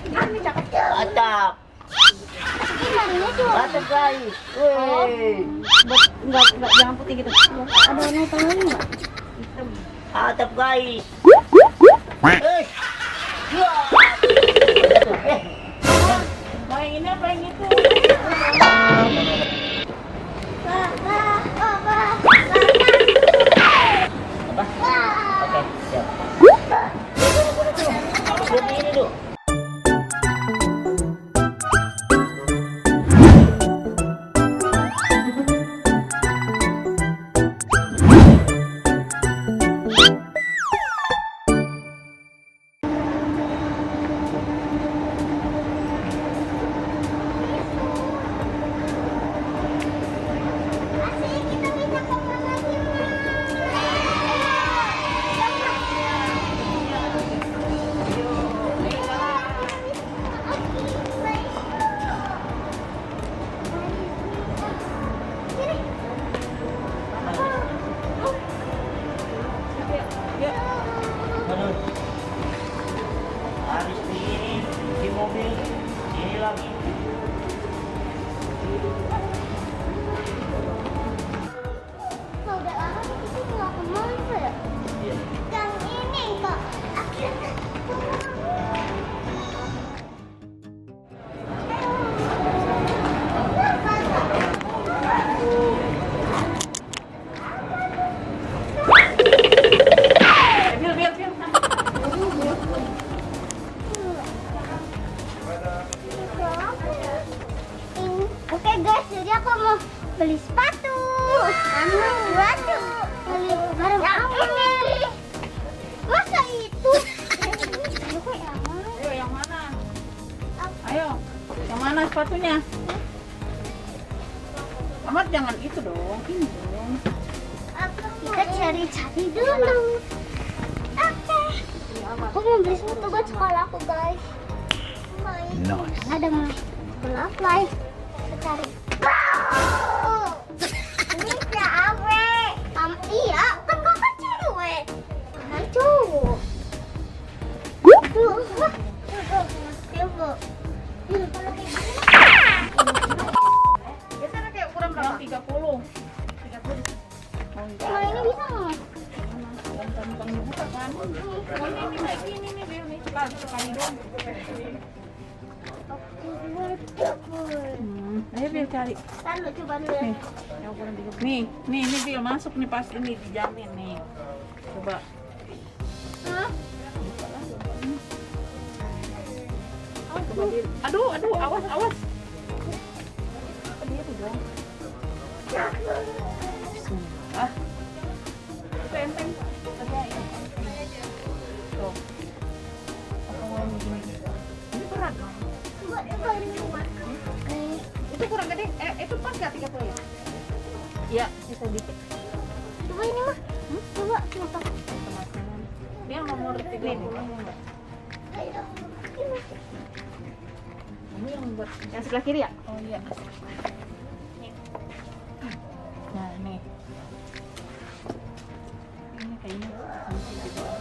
Ini cakep. Atap. Atap guys. Wih. Enggak jangan putih gitu. Ada warna hitam lagi enggak? Hitam. Atap guys. Eh. Ya. Mau yang ini apa yang itu? Apa? Oke, siap. Jadi ini dulu. Habis di mobil ini lagi. Udah lama kita nggak kemana ya? Yang ini kok. Oke guys, jadi aku mau beli sepatu. Kamu sepatu. Beli barang apa? Masa itu? Ayo yang mana? Ayo, yang mana sepatunya? Amat jangan itu dong, ini dong. Kita cari-cari dulu. Oke. Aku mau beli sepatu buat sekolah aku guys. Nice. Ada mau kenapa? Kita cari. Oh, ini siapa? Iya, kan kakak cewek. Kakak cowok. Coba. Biasanya kayak ukuran berapa? 30. 30. Nah, ini bisa nggak? Yang gampang dibuka kan? Oh, ini kayak gini nih, Bill. Nih, sekali dong. Ayo Bill cari. Taruh coba dulu ya. Nih, yang ukuran 30. Nih Bill masuk nih pas ini dijamin nih. Coba. Hah? Coba Bill. Aduh, awas. Apa dia tuh dong? Bismillah. Enteng. Tuh. Apa mau begini? Ini berat dong. Coba ini rumah. Itu kurang gede. Itu pas nggak 30 ya? Iya, bisa dikit. Coba ini mah. Coba kenapa? Teman-teman. Ini yang nomor 30 enggak? Ini yang buat yang sebelah kiri ya? Oh iya. Nah, nih. Ini kayaknya masih di bawah.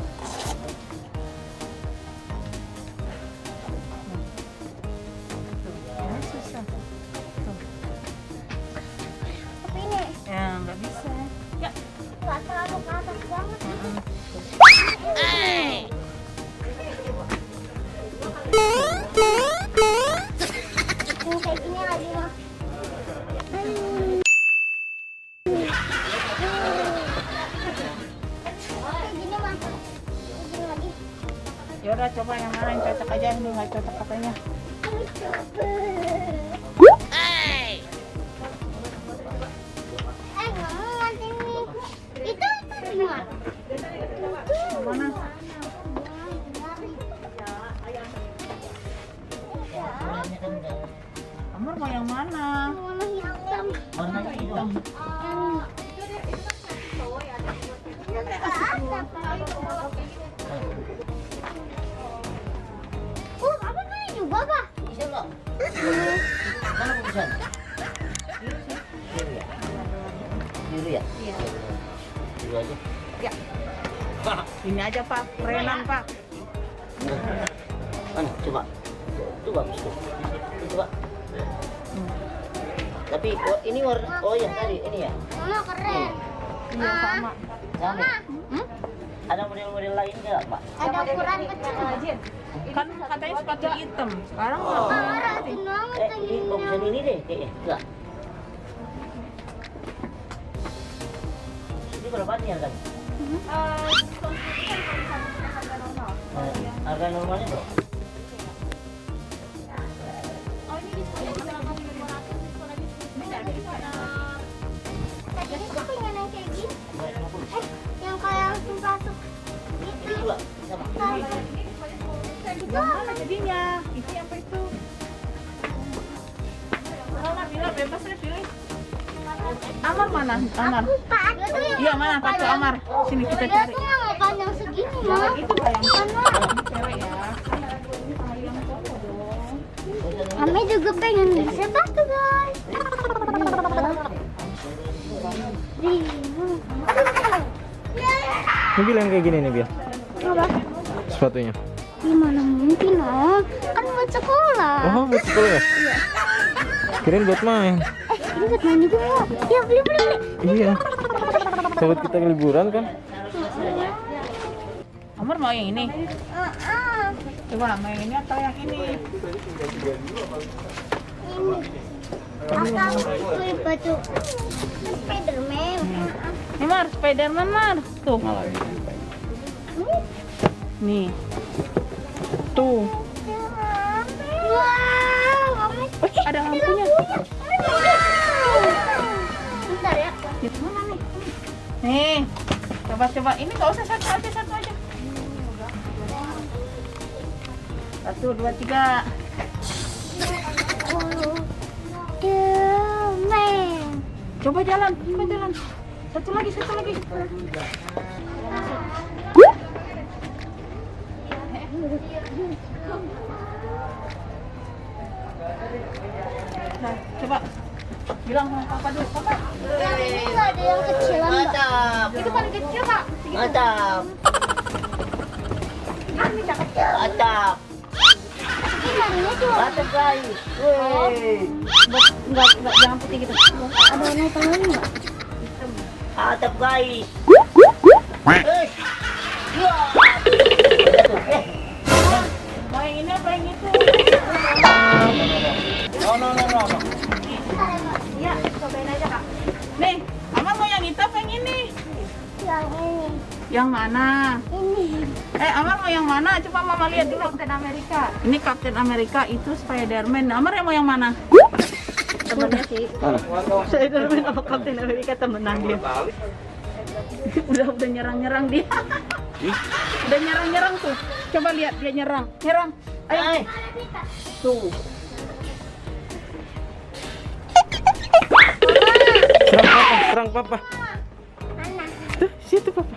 Tuh, ya susah. Tuh. Tapi ini Ya, nggak bisa. Ya. nggak terlalu ke atas banget. Yang kayak gini lagi mah. Kayak gini mah. Kayak gini lagi. Ya udah coba yang mana yang cocok aja, ini nggak cocok katanya. Nggak mau nanti nih. Itu gimana? Yang mana? Amor mau yang mana? Warna hitam. Warna hitam. Apa nih juga, Pak? Bisa nggak? Mana bisa? Biru ya? Biru ya? Iya. Biru aja. Ya. Ini aja Pak, kerenan Pak. Mana? Coba. Itu bagus tuh. Itu Pak. Tapi ini warna, oh ya tadi ini ya. Mama keren. Iya sama. Sama. Ada model-model lain nggak Pak? Ada ukuran kecil. Kan katanya sepatu hitam. Sekarang nggak. Mama rajin banget Ini bagusan ini deh kayaknya. Enggak. Ini berapa nih harganya? Harga normalnya bro? Tadi aku pengen yang kayak gini. Yang kayak langsung masuk. Ini juga sama. Yang mana jadinya? Itu apa itu? Mana bilang bebas deh pilih. Amar mana? Amar. Sepatu yang Iya mana? Sepatu Amar. Sini kita Dia cari. tuh nggak panjang segini, Yang Mama. itu kayak Mana? cewek ya. Sama yang cowok dong. Kami juga pengen beli sepatu, guys. Ini bilang kayak gini nih, Bil. Apa? Sepatunya. Gimana mungkin, Om? Kan buat sekolah. Oh, buat sekolah ya? Kirain buat main. Ini buat main juga ya? Ya, beli. Iya. Sahabat kita liburan kan? Amar mau yang ini? Coba mau yang ini atau yang ini? Ini. Atau beli baju Spiderman. Ini Mar, Spiderman Mar. Tuh. Nih. Tuh. Wow, Ada lampunya. Bentar ya. Di mana nih? Nih. Coba. Ini nggak usah satu aja. Satu, dua, tiga. Spiderman. Coba jalan. Satu lagi. Nah, coba bilang sama papa dulu. Papa, Yang ini nggak ada yang kecilan, Mbak. Mantap. itu paling kecil Pak. Mantap. Ini cakep. Mantap. Ini warnanya cuma Mantap guys. Wih. Enggak, jangan putih gitu. ada warna hitam lagi nggak? Mantap guys. Ya. Mau yang ini apa yang itu? No. Iya, cobain aja Kak. Nih, Mama mau yang itu apa yang ini? Yang ini. Yang mana? Ini. Amar mau yang mana? Coba Mama lihat dulu. Captain America. Ini Captain America, itu Spiderman. Amar yang mau yang mana? Temennya sih. Spiderman apa Captain America temenan dia. udah nyerang dia. Udah nyerang tuh. Coba lihat dia nyerang. Ayo. Hai. Tuh. Serang papa. Mana? Tuh, situ papa.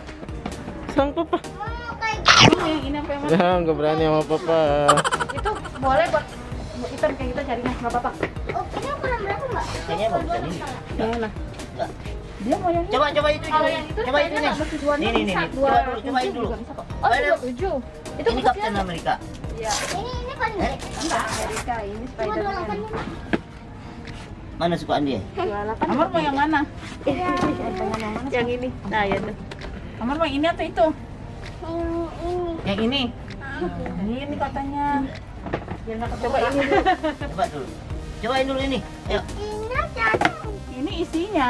Serang papa. Mau kayak Ini apa yang mana? Ya, nggak berani sama papa. Itu boleh buat item kayak kita carinya, nggak apa-apa. Oh, ini ukuran berapa, Mbak? Kayaknya bagusan ini. Yang mana? Enggak. Dia mau yang ini. Coba itu Kalau dulu. yang itu Coba itu kayaknya nih. nggak mesti dua Nih. bisa. Cobain dulu. Oh, Ada- 27. Itu Ini Captain America. Iya. Ini kan Enggak, Amerika ini cuma 28 Spiderman. nya. Mana sukaan dia? Amar mau yang mana? Ya, Yang ini. Nah, ya tuh. Amar mau yang ini atau itu? yang ini. Yang ini. Ini katanya. Coba ini dulu. Coba dulu. Cobain dulu ini. Ayo. Ini aja. Ini isinya.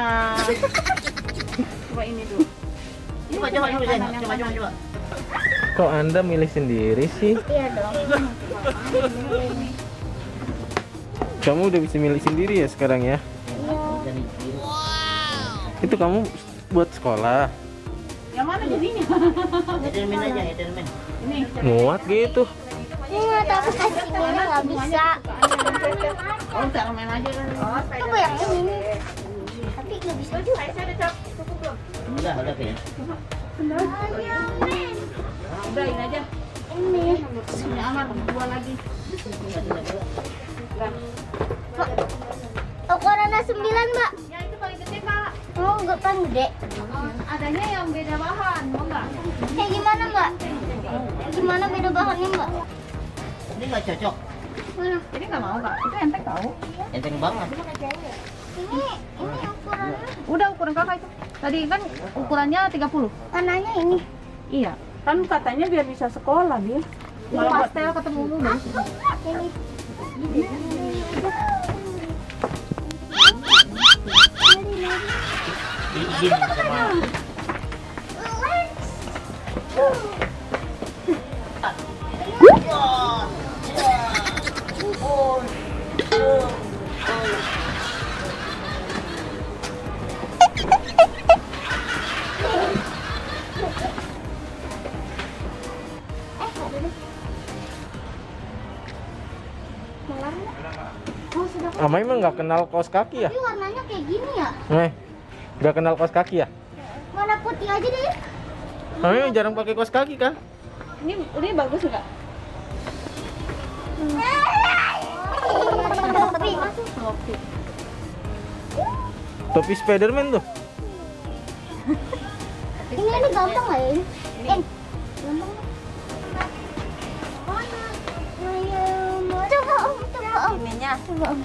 Coba ini dulu. Coba dulu Zen. Coba. Kok Anda milih sendiri sih? Iya dong. Kamu udah bisa milih sendiri ya sekarang ya? Itu kamu buat sekolah. Yang mana jadinya? Edelman aja, Edelman. Ini. Muat gitu. Ini nggak tahu kasihnya nggak bisa. Oh, cara main aja kan. Coba yang ini. Tapi nggak bisa juga. Saya ada cap. Cukup belum? Udah kayaknya. Udah ini aja. Ini. Ini Amar dua lagi. Ukurannya 9, Mbak. Yang itu paling gede Kak. Oh, nggak paling gede. Adanya yang beda bahan, mau nggak? Kayak gimana, Mbak? Gimana beda bahannya, Mbak? Ini nggak cocok. Mana? Ini nggak mau kak, itu enteng tahu. Enteng banget. Ini ukurannya. Udah ukuran kakak itu. Tadi kan ukurannya 30. Warnanya ini. Iya. Kan katanya biar bisa sekolah dia. Kalau pastel ketemu umum deh. Ini. Izin sama Oh, sudah. Amai emang nggak kenal kaos kaki ya? Tapi warnanya kayak gini ya? Nggak kenal kaos kaki ya? Warna putih aja deh. Amai jarang pakai kaos kaki kan? Ini bagus nggak? Topi. Oke. Topi Spiderman tuh. Ini gampang nggak ya ini? Gampang. Coba om, coba om. Ininya. Coba om.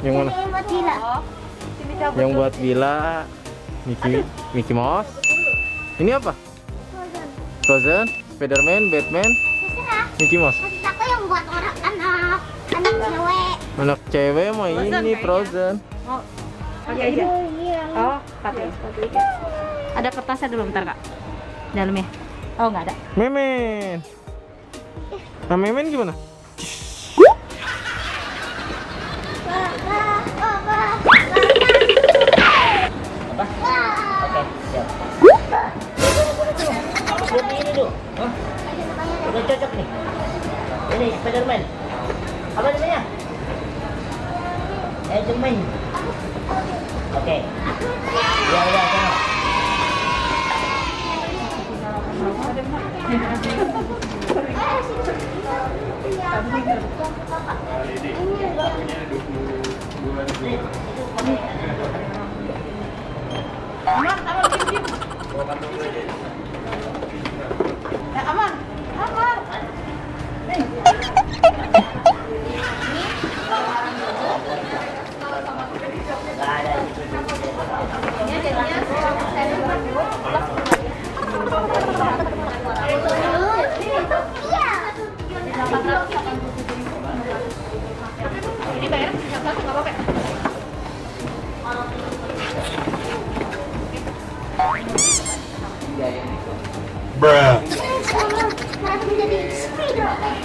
Yang mana? Ini buat Dila. Oh. Sini cabut. Yang buat Bila, Mickey Mouse. Ini apa? Frozen. Frozen, Spiderman, Batman, Terserah. Mickey Mouse. Kasih aku yang buat orang anak cewek. Anak cewek mah Frozen ini kayaknya. Frozen. Oh. Pakai aja. Iya. Oh, pakai. Ada kertasnya dulu bentar kak. Dalamnya. Oh nggak ada. Memen. Nah, Memen gimana? apa? Oke, siap. Seperti ini tuh. Hah? Udah cocok nih. Ini Spiderman. Apa namanya? Spiderman. Oke. Ya udah sana. Aman, aman, diam. Aman, aman. Nggak ada. Ini jadinya ini bayar satu nggak apa-apa. Harus menjadi Spiderman.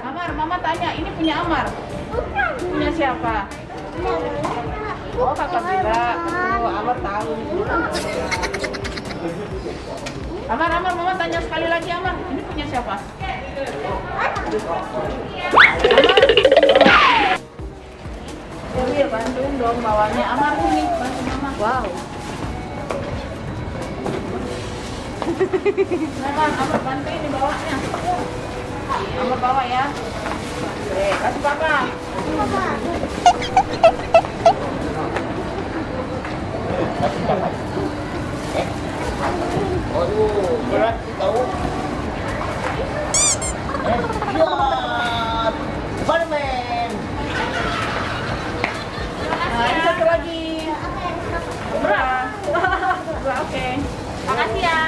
Amar, mama tanya, ini punya Amar? Bukan. Punya siapa? Oh, kakak Bila. Oh, Amar tahu. Amar, mama tanya sekali lagi Amar, ini punya siapa? Dewi, bantuin dong bawanya. Amar sini, bantu mama. Wow. Amar bantuin di bawahnya. Amar bawa ya. Oke, kasih kakak. Kasih dapat. Waduh, berat tahu. Ya, Spiderman. Nah, ini satu lagi. Berat. Oke. Makasih ya.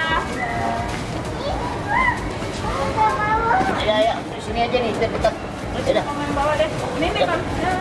Ya, di sini aja nih, dekat. Udah. Main bawah deh. Ini nih, Bang. Ya.